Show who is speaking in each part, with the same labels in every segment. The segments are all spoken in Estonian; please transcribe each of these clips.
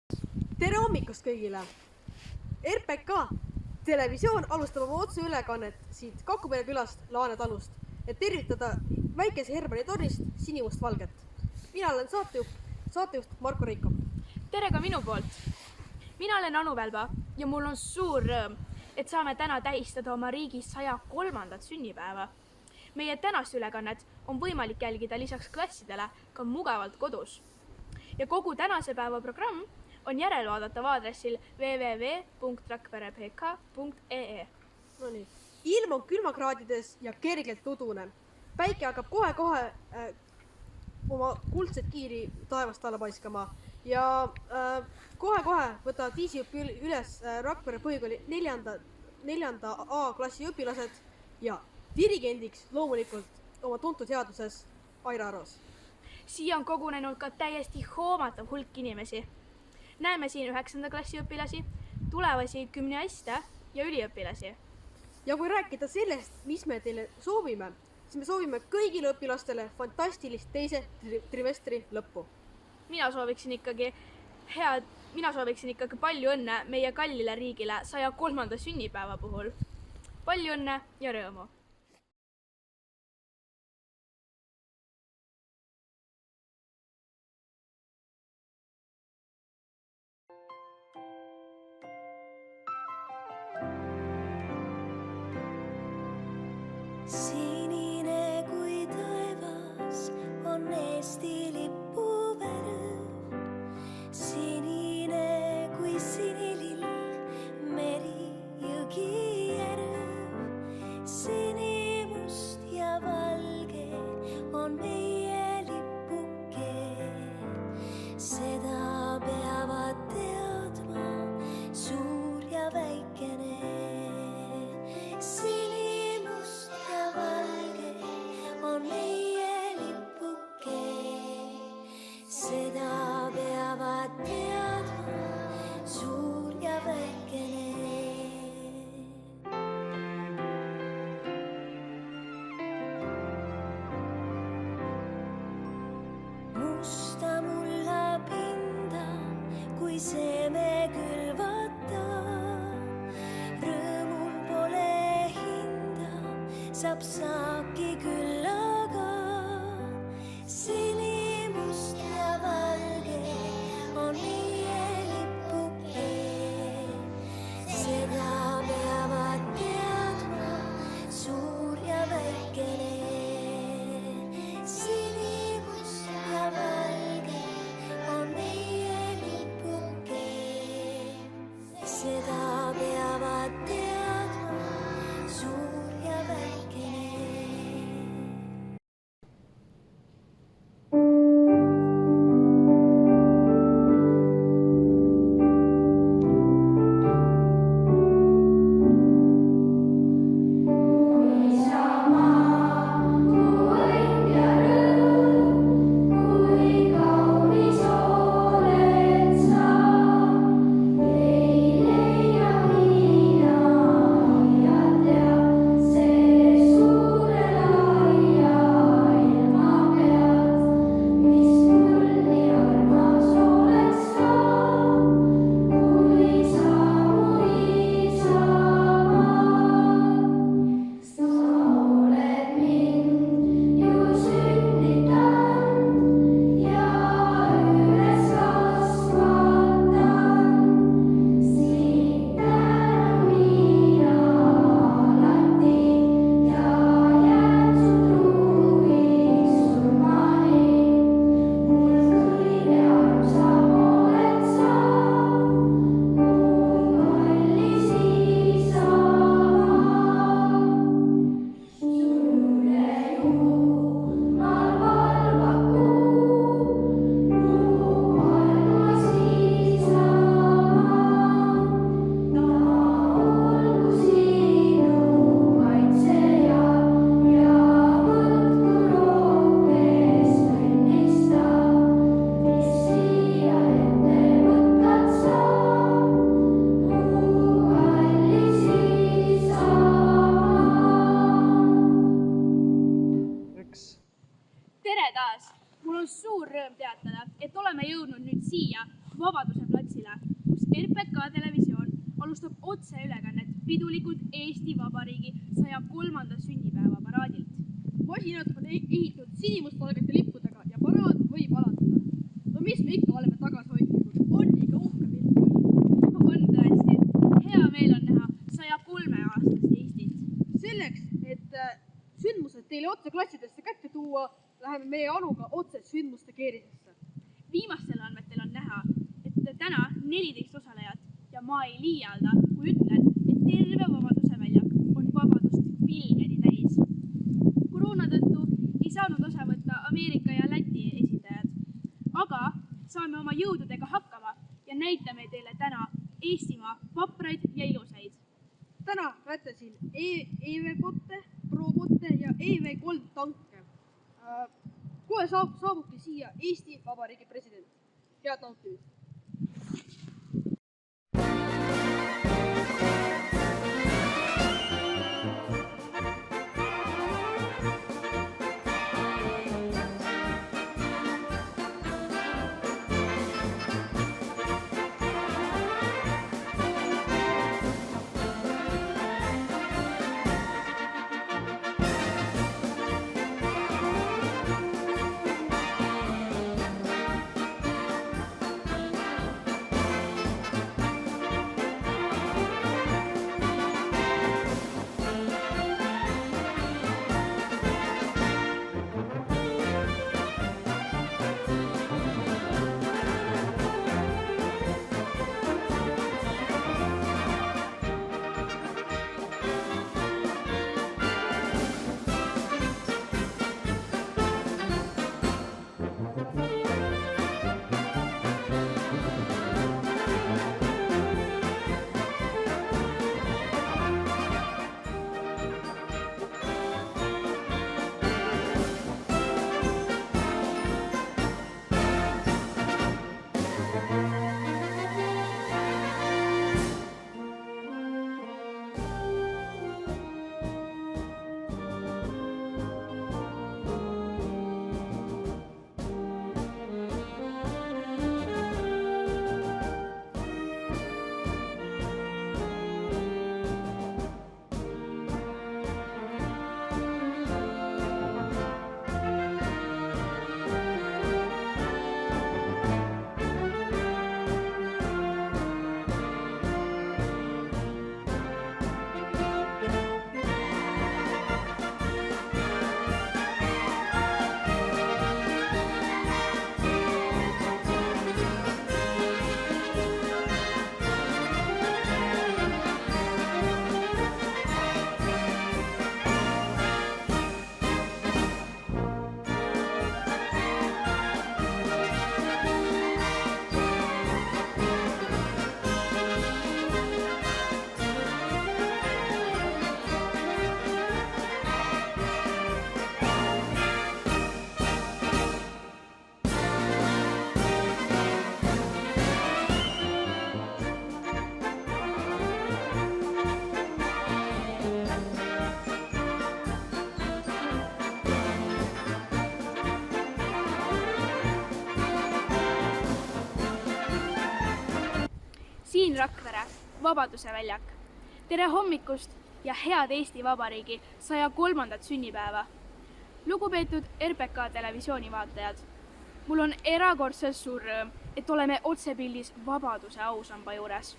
Speaker 1: Tere hommikust kõigile! RPK televisioon alustab oma otseülekannet siit Kakupere külast Laane talust, et tervitada väikese Hermanni tornist sinimustvalget. Mina olen saatejuht Marko Reiko.
Speaker 2: Tere ka minu poolt! Mina olen Anu Välba ja mul on suur rõõm, et saame täna tähistada oma riigi 103. sünnipäeva. Meie tänast ülekannet on võimalik jälgida lisaks klassidele ka mugavalt kodus. Ja kogu tänase päeva programm on järelvaadatav aadressil www.rakverepk.ee.
Speaker 1: Nonii. Ilm on külmakraadides ja kergelt udune. Päike hakkab kohe oma kuldset kiiri taevast alla paiskama ja kohe võtavad viisiõppi üles Rakvere põhikooli 4. A klassi õpilased ja dirigendiks loomulikult oma tuntud seaduses Aira Aros.
Speaker 2: Siia on kogunenud ka täiesti hoomatav hulk inimesi. Näeme siin 9. klassi õpilasi, tulevasi gümniaste ja üliõpilasi.
Speaker 1: Ja kui rääkida sellest, mis me teile soovime, siis me soovime kõigile õpilastele fantastilist teise trimestri lõppu.
Speaker 2: Mina sooviksin ikkagi palju õnne meie kallile riigile 103. sünnipäeva puhul. Palju õnne ja rõõmu!
Speaker 3: Sinine kui taevas on Eesti lipu värv, sinine kui sinilill, meri, jõgi, järv. Sinimust ja valge on meie lipuke, seda peavad teadma suur ja väikene. Sinimust ja valge on meie lipuke, seda peavad teadma suur ja väikene. Musta mulla pinda, kui seeme külvata, rõõmul pole hinda, saab saaki küllaga. Sinimust ja valge on meie lipuke, seda peavad teadma suur ja väikene. Sinimust ja valge on meie lipuke, seda peavad teadma suur ja väikene.
Speaker 2: Tere taas! Mul on suur rõõm teatada, et oleme jõudnud nüüd siia Vabaduse platsi Kuntsile, kus RPK televisioon alustab otseülekannet pidulikult Eesti Vabariigi 103. sünnipäeva paraadilt.
Speaker 1: Masinad on ehitatud sinimustvalgete lippudega ja paraad võib alata. No mis me ikka oleme tagasihoidlikud, on ikka uhke pilt küll.
Speaker 2: On tõesti, hea meel on näha 103-aastast Eestit.
Speaker 1: Selleks, et sündmused teile otse klassidesse kätte tuua, läheme meie Anuga otse sündmuste keerisesse.
Speaker 2: Viimastel andmetel on näha, et täna 14 osalejat ja ma ei liialda, kui ütlen, et terve Vabaduse väljak on vabadust pilgeni täis. Koroona tõttu ei saanud osa võtta Ameerika ja Läti esindajad, aga saame oma jõududega hakkama ja näitame teile täna Eestimaa vapraid ja ilusaid.
Speaker 1: Täna näete siin EV-botte, Pro-botte ja EV3 tanke. Kohe saabubki siia Eesti Vabariigi president. Head nautimist!
Speaker 2: Siin Rakvere, Vabaduse väljak. Tere hommikust ja head Eesti Vabariigi 103. sünnipäeva. Lugupeetud RPK televisiooni vaatajad, mul on erakordselt suur rõõm, et oleme otsepildis Vabaduse ausamba juures,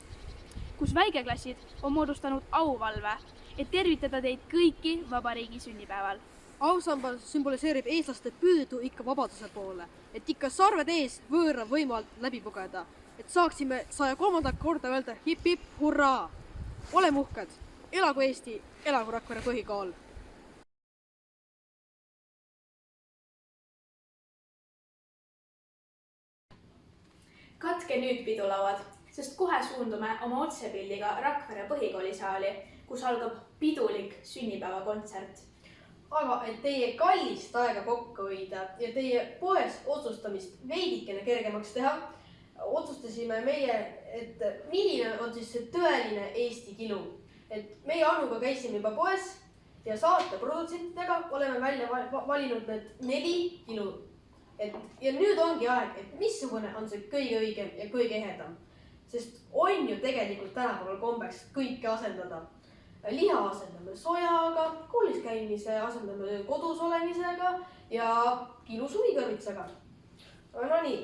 Speaker 2: kus väikeklassid on moodustanud auvalve, et tervitada teid kõiki vabariigi sünnipäeval.
Speaker 1: Ausamba sümboliseerib eestlaste püüdu ikka vabaduse poole, et ikka sarved ees võõra võimu alt läbi pugeda, et saaksime 103. korda öelda hip-hip hurraa. Oleme uhked, elagu Eesti, elagu Rakvere põhikool.
Speaker 2: Katke nüüd pidulauad, sest kohe suundume oma otsepildiga Rakvere põhikoolisaali, kus algab pidulik sünnipäevakontsert.
Speaker 1: Aga et teie kallist aega kokku hoida ja teie poes otsustamist veidikene kergemaks teha, otsustasime meie, et milline on siis see tõeline Eesti kilu. Et meie Anuga käisime juba poes ja saate produtsentidega oleme välja valinud need 4 kilu. Ja nüüd ongi aeg, et missugune on see kõige õigem ja kõige ehedam. sest on ju tegelikult tänapäeval kombeks kõike asendada. Liha asendame sojaga, koolis käimise asendame kodus olemisega ja kilu suvikõrvitsega. No nii.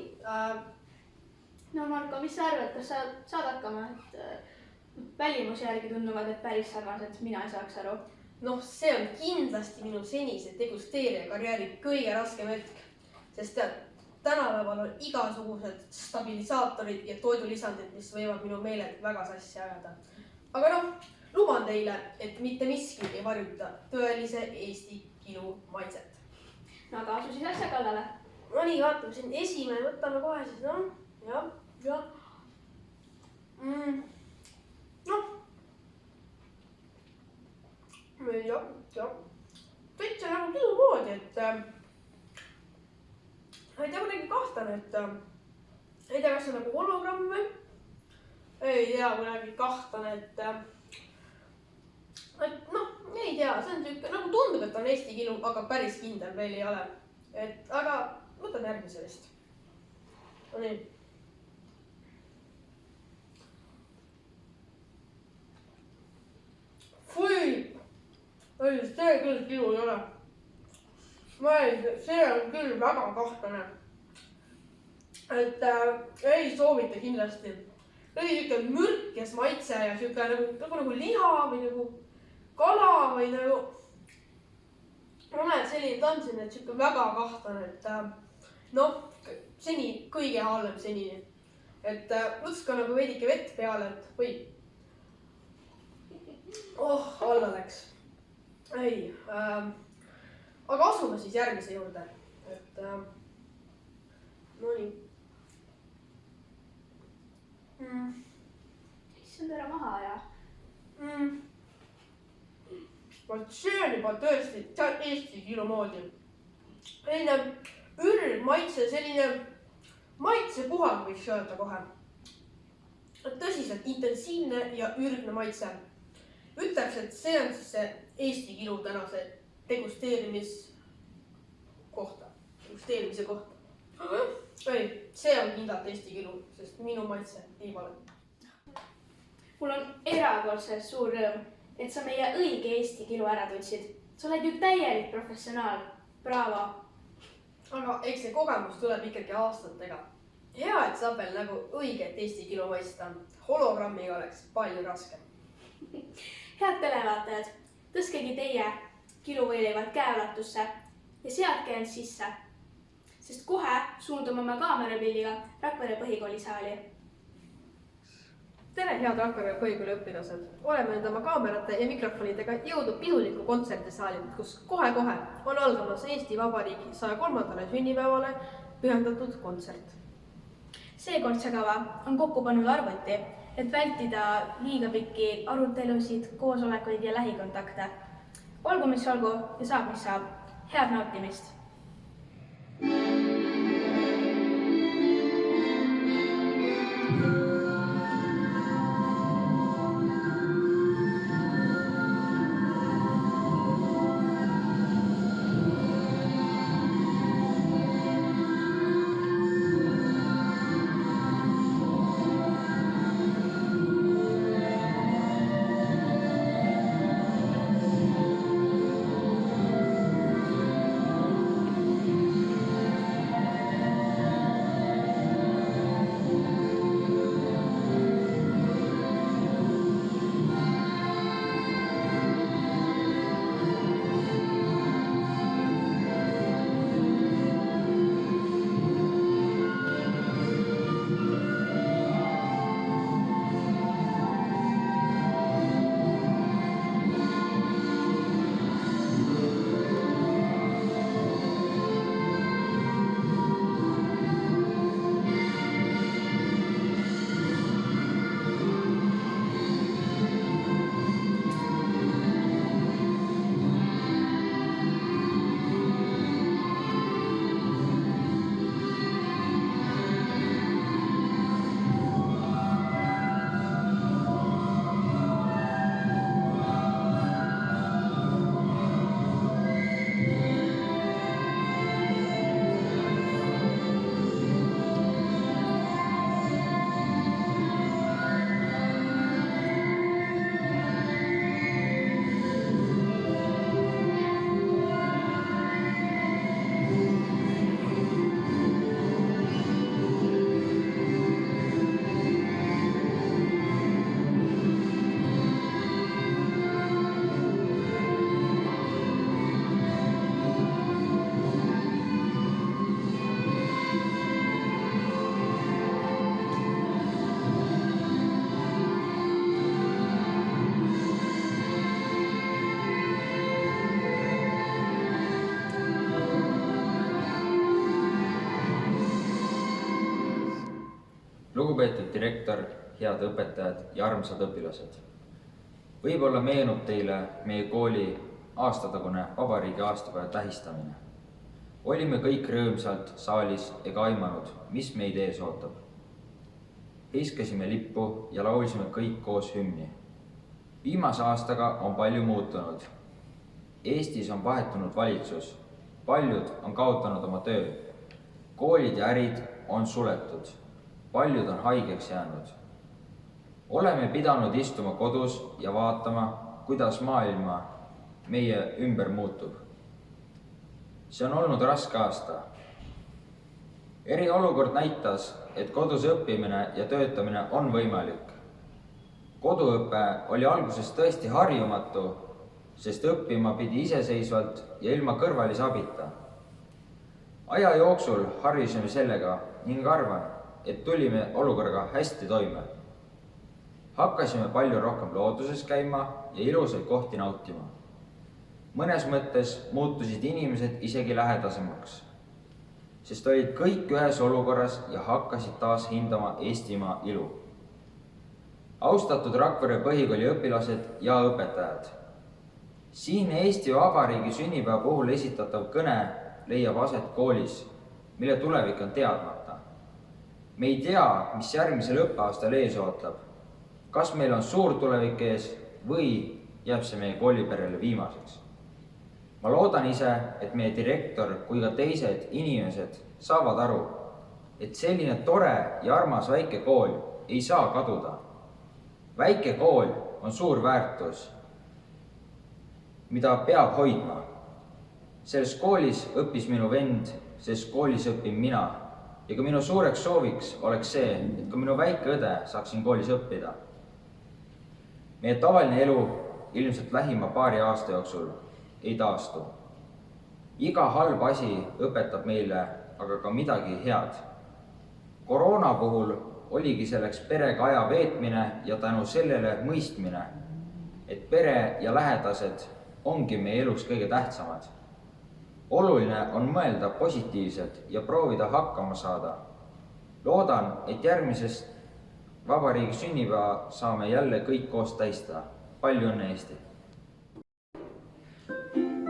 Speaker 2: No Marko, mis sa arvad, kas sa saad hakkama, et välimuse järgi tunduvad, et päris sarnased, mina ei saaks aru.
Speaker 1: Noh, see on kindlasti minu senise degusteerija karjääri kõige raskem hetk, sest tänapäeval on igasugused stabilisaatorid ja toidulisandid, mis võivad minu meeled väga sassi ajada. Aga noh, luban teile, et mitte miski ei varjuta tõelise Eesti kilu maitset.
Speaker 2: No aga asu siis asja kallale.
Speaker 1: No nii, vaatame siin esimene, võtame kohe siis, jah. Jah. Täitsa nagu kilu moodi, et ei tea kuidagi kahtlane, et ei tea, kas see on nagu hologramm või? Ei tea kuidagi kahtlane, et noh, ei tea, see on tükk, nagu tundub, et on Eesti kilu, aga päris kindel veel ei ole. Aga võtame järgmise vist. No nii. Fui! Ei, see küll kilu ei ole. See on küll väga kahtlane. Et ei soovita kindlasti. Oli siuke mürkes maitse ja siuke nagu liha või nagu kala või nagu... Ma näen, selline tantsin, et siuke väga kahtlane, et noh, seni kõige halvem senini. Et võtaks ka nagu veidike vett peale, et või... alla läks. Ei, aga asume siis järgmise juurde, et no nii.
Speaker 2: Issand ära maha aja.
Speaker 1: Vaat see on juba tõesti Eesti kilu moodi. Selline ürgmaitse, selline maitsepuhang võiks öelda kohe. Tõsiselt intensiivne ja ürgne maitse. Ütleks, et see on siis see Eesti kilu tänase degusteerimise kohta. Ei, see on kindlalt Eesti kilu, sest minu maitse ei valeta.
Speaker 2: Mul on erakordselt suur rõõm, et sa meie õige Eesti kilu ära tundsid. Sa oled ju täielik professionaal. Bravo!
Speaker 1: Aga eks see kogemus tuleb ikkagi aastatega. Hea, et saab veel nagu õiget Eesti kilu maista. Hologrammiga oleks palju raskem.
Speaker 2: Head televaatajad, tõskegi teie kiluvõileivad käeulatusse ja seadke end sisse, sest kohe suundume oma kaamerapilliga Rakvere põhikooli saali.
Speaker 1: Tere, head Rakvere põhikooli õpilased! Oleme nüüd oma kaamerate ja mikrofonidega jõudnud piduliku kontserdisaali, kus kohe-kohe on algamas Eesti Vabariigi 103. sünnipäevale pühendatud kontsert.
Speaker 2: See kontserdikava on kokku pannud arvuti, et vältida liiga pikki arutelusid, koosolekuid ja lähikontakte. Olgu mis olgu ja saab mis saab. Head nautimist!
Speaker 4: lugupeetud direktor, head õpetajad ja armsad õpilased. Võib-olla meenub teile meie kooli aastatagune vabariigi aastapäeva tähistamine. Olime kõik rõõmsalt saalis ega aimanud, mis meid ees ootab. Heiskasime lippu ja laulsime kõik koos hümni. Viimase aastaga on palju muutunud. Eestis on vahetunud valitsus, paljud on kaotanud oma töö. Koolid ja ärid on suletud, paljud on haigeks jäänud. Oleme pidanud istuma kodus ja vaatama, kuidas maailma meie ümber muutub. See on olnud raske aasta. Eriolukord näitas, et kodus õppimine ja töötamine on võimalik. Koduõpe oli alguses tõesti harjumatu, sest õppima pidi iseseisvalt ja ilma kõrvalise abita. Aja jooksul harjusime sellega ning arvan, et tulime olukorraga hästi toime. Hakkasime palju rohkem looduses käima ja ilusaid kohti nautima. Mõnes mõttes muutusid inimesed isegi lähedasemaks, sest olid kõik ühes olukorras ja hakkasid taas hindama Eestimaa ilu. Austatud Rakvere põhikooli õpilased ja õpetajad. Siin Eesti Vabariigi sünnipäeva puhul esitatav kõne leiab aset koolis, mille tulevik on teadmata. Me ei tea, mis järgmisel õppeaastal ees ootab. Kas meil on suur tulevik ees või jääb see meie kooliperele viimaseks? Ma loodan ise, et meie direktor kui ka teised inimesed saavad aru, et selline tore ja armas väike kool ei saa kaduda. Väike kool on suur väärtus, mida peab hoidma. Selles koolis õppis minu vend, selles koolis õpin mina ja ka minu suureks sooviks oleks see, et ka minu väike õde saaks siin koolis õppida. Meie tavaline elu ilmselt lähima paari aasta jooksul ei taastu. Iga halb asi õpetab meile aga ka midagi head. Koroona puhul oligi selleks perega aja veetmine ja tänu sellele mõistmine, et pere ja lähedased ongi meie elus kõige tähtsamad. Oluline on mõelda positiivselt ja proovida hakkama saada. Loodan, et järgmisest vabariigi sünnipäeva saame jälle kõik koos tähistada. Palju õnne, Eesti!
Speaker 3: Sama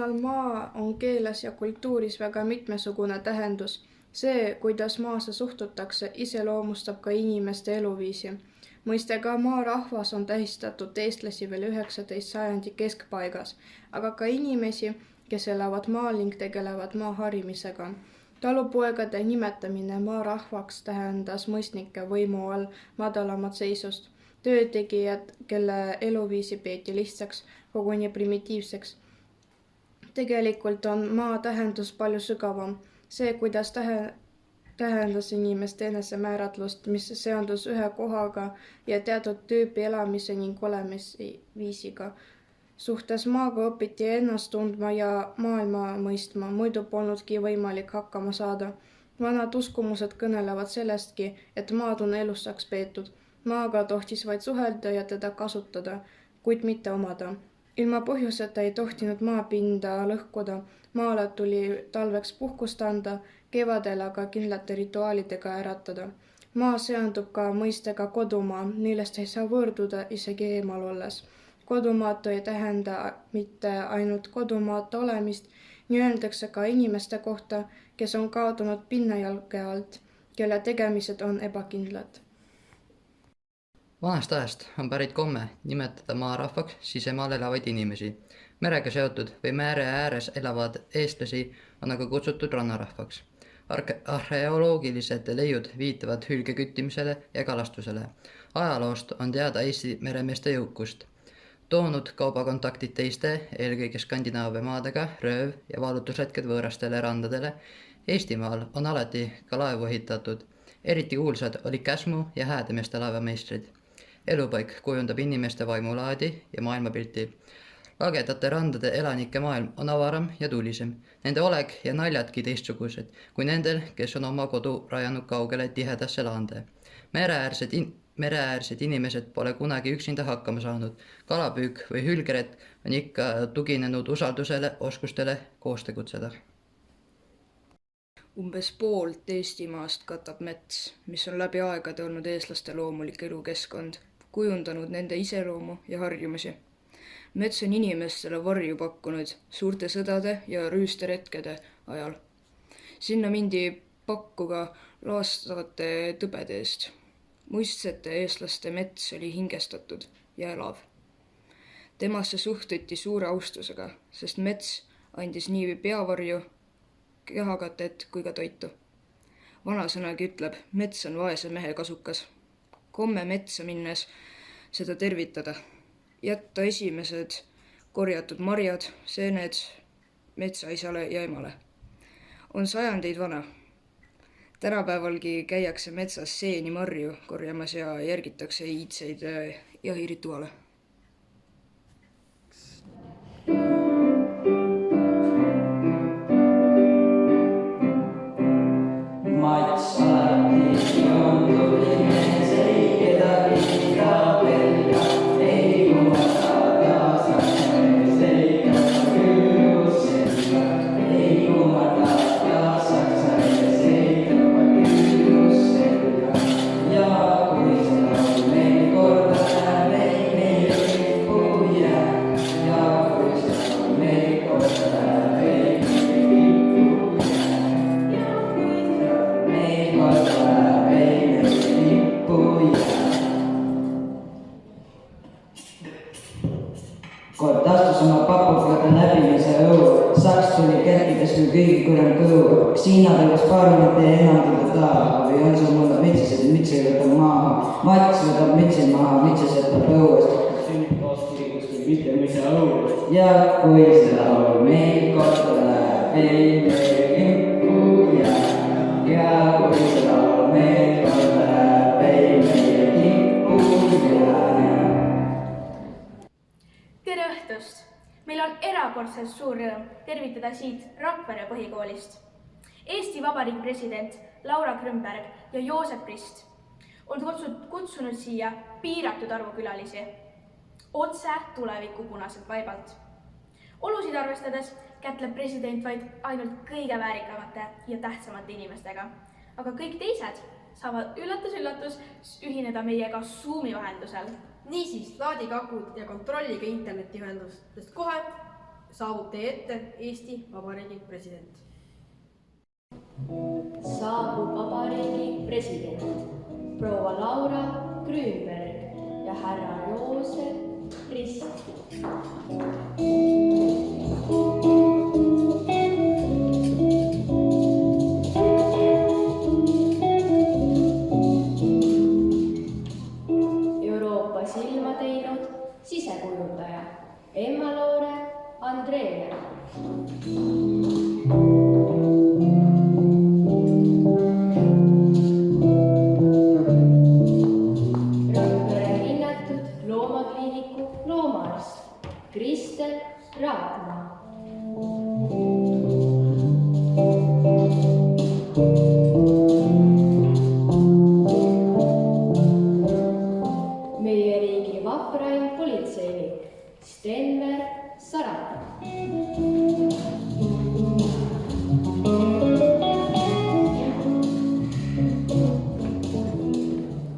Speaker 5: sõnal maa on keeles ja kultuuris väga mitmesugune tähendus. See, kuidas maasse suhtutakse, iseloomustab ka inimeste eluviisi. Mõistega maarahvas on tähistatud eestlasi veel 19. sajandi keskpaigas, aga ka inimesi, kes elavad maal ning tegelevad maa harimisega. Talupoegade nimetamine maarahvaks tähendas mõistnike võimu all madalamat seisust. Töötegijad, kelle eluviisi peeti lihtsaks, koguni primitiivseks. Tegelikult on maa tähendus palju sügavam. See, kuidas tähendas inimeste enesemääratlust, mis seondus ühe kohaga ja teatud tüüpi elamise ning olemisviisiga. Suhtes maaga õpiti ennast tundma ja maailma mõistma, muidu polnudki võimalik hakkama saada. Vanad uskumused kõnelevad sellestki, et maad on elusaks peetud. Maaga tohtis vaid suhelda ja teda kasutada, kuid mitte omada. Ilma põhjuseta ei tohtinud maapinda lõhkuda. Maale tuli talveks puhkust anda, kevadel aga kindlate rituaalidega äratada. Maa seondub ka mõistega kodumaa, millest ei saa võõrduda isegi eemal olles. Kodumaatu ei tähenda mitte ainult kodumaata olemist, nii öeldakse ka inimeste kohta, kes on kaotunud pinnajalge alt, kelle tegemised on ebakindlad.
Speaker 6: Vanast ajast on pärit komme nimetada maarahvaks sisemaal elavaid inimesi. Merega seotud või mere ääres elavad eestlasi on aga kutsutud rannarahvaks. Arheoloogilised leiud viitavad hülgeküttimisele ja kalastusele. Ajaloost on teada Eesti meremeeste jõukust. Toonud kaubakontaktid teiste, eelkõige Skandinaavia maadega, rööv ja vaalutusretked võõrastele randadele. Eestimaal on alati ka laevu ehitatud. Eriti kuulsad olid Käsmu ja Häädemeeste laevameistrid. Elupaik kujundab inimeste vaimulaadi ja maailmapilti. Lagedate randade elanike maailm on avaram ja tulisem. Nende oleg ja naljadki teistsugused kui nendel, kes on oma kodu rajanud kaugele tihedasse laande. Mereäärsed inimesed pole kunagi üksinda hakkama saanud. Kalapüük või hülgeret on ikka tuginenud usaldusele, oskustele koos tegutseda.
Speaker 7: Umbes poolt Eestimaast katab mets, mis on läbi aegade olnud eestlaste loomulik elukeskkond, kujundanud nende iseloomu ja harjumusi. Mets on inimestele varju pakkunud suurte sõdade ja rüüsteretkede ajal. Sinna mindi pakkuga laastavate tõbede eest. Muistsete eestlaste mets oli hingestatud ja elav. Temasse suhtuti suure austusega, sest mets andis nii peavarju, kehakatet kui ka toitu. Vanasõnagi ütleb, mets on vaese mehe kasukas. Komme metsa minnes seda tervitada. Jätta esimesed korjatud marjad, seened metsaisale ja emale. On sajandeid vana. Tänapäevalgi käiakse metsas seeni marju korjamas ja järgitakse iidseid jahirituaale.
Speaker 8: Mats alati on tuline, see ei kedagi pelga, ei kumata kaasata, see ei kata küljus selga, ei kumata kaasata, see ei kata küljus selga. Ja kui seda on meil korda läheb, ei rikku jää, ja kui seda on meil korda läheb, ei rikku jää. Kord astus oma papukate läbimise õu, saks tuli kerkides kui kõigi kurem kõu. Kas Hiina tõlgas paar minutit enam taha või on sul mõnda metsised, mitsi võtab maha. Mats võtab mitsi maha, mitsi sõtab õuest. Sünnib koos kirikus kui mitte mida õuest. Ja kui seda on meil korda läheb, ei rikku jää. Ja kui seda on meil korda läheb, ei rikku jää.
Speaker 2: Tere õhtust! Meil on erakordselt suur rõõm tervitada siit Rakvere põhikoolist. Eesti Vabariigi president Laura Grünberg ja Joosep Rist on kutsunud siia piiratud arvu külalisi, otse tuleviku punaselt vaibalt. Olusid arvestades kätleb president vaid ainult kõige väärikamate ja tähtsamate inimestega, aga kõik teised saavad üllatus ühineda meiega Zoomi vahendusel.
Speaker 1: Niisiis, laadige akud ja kontrollige internetiühendust, sest kohe saabub teie ette Eesti Vabariigi president.
Speaker 9: Saabub Vabariigi president proua Laura Grünberg ja härra Joosep Rist. Euroopa silma teinud sisekujundaja Emma-Loore Andreele. Rakvere hinnatud loomakliiniku loomaarst Kristel Raadma. Meie riigi vapraim politseinik Stenver Sarap.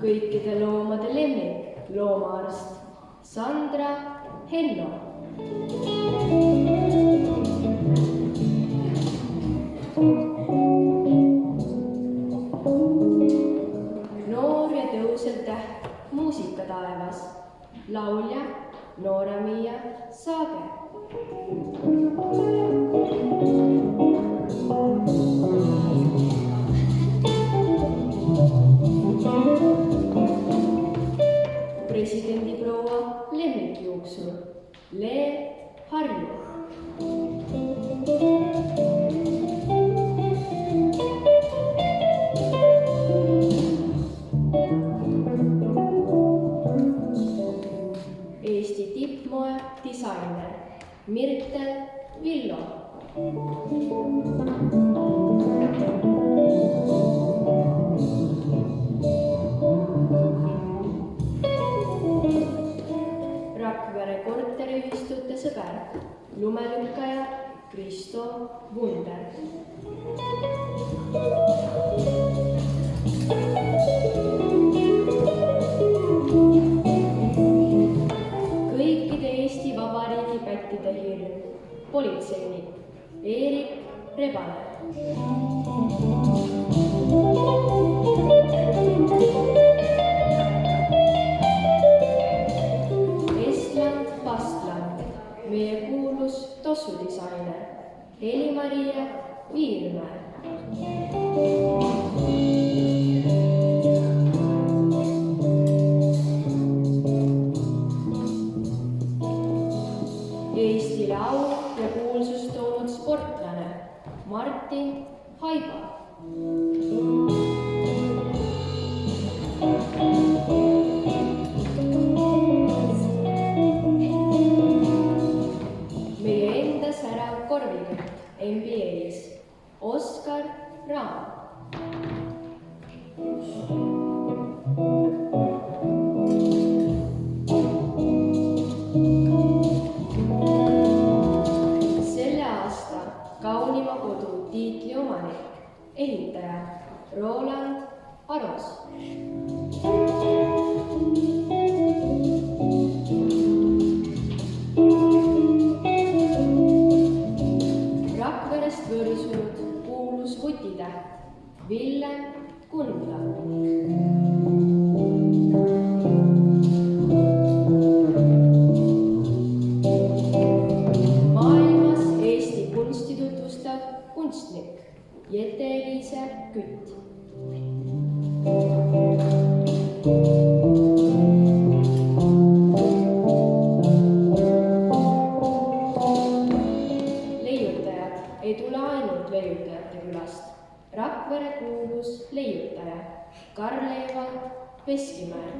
Speaker 9: Kõikide loomade lemmik loomaarst Sandra Henno. Noor ja tõusev täht muusikataevas laulja Noora-Miia Saage. Presidendiproua lemmikjuuksur Lee Harju. Eesti tippmoe disainer Mirtel Villo. Rakvere korteriühistute sõber, lumelükkaja Kristo Vunder. Kõikide Eesti Vabariigi pättide hirm, politseinik Eerik Rebane. Estland Pastland, meie kuulus tossudisainer Heli-Maria Viirmäe. Eestile au ja kuulsust toonud sportlane Martin Haiba. Meie enda särav korvikütt NBA-s Oskar Raam. Selle aasta kaunima kodu tiitli omanik, ehitaja Roland Aros. Rakverest võrsunud kuulus vutitäht Villem Kundla. Maailmas Eesti kunsti tutvustav kunstnik Jette-Eliise Kütt. Leiutajad ei tule ainult leiutajate külast. Rakvere kuulus leiutaja Karl-Evald Veskimäe.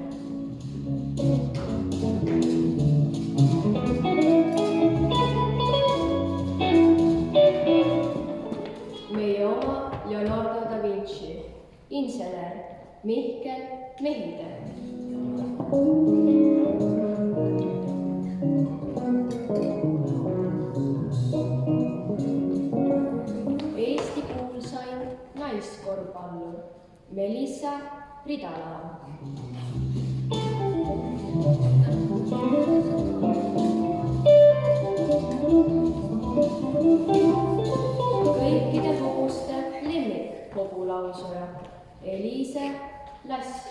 Speaker 9: Meie oma Leonardo da Vinci, insener Mihkel Mehide. Eesti kuulsaim naiskorvpallur Melissa Ridala. Talusoja, Eliise Lass.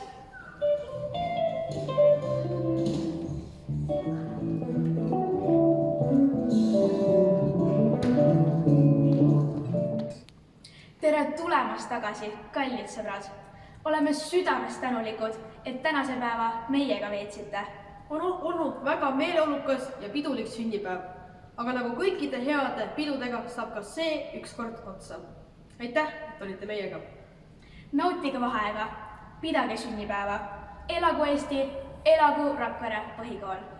Speaker 2: tere tulemast tagasi, kallid sõbrad. Oleme südamest tänulikud, et tänase päeva meiega veetsite.
Speaker 1: On olnud väga meeleolukas ja pidulik sünnipäev. Aga nagu kõikide heade pidudega saab ka see ükskord otsa. Aitäh, et olite meiega.
Speaker 2: Nautige vaheaega, pidage sünnipäeva. Elagu Eesti, elagu Rakvere põhikool.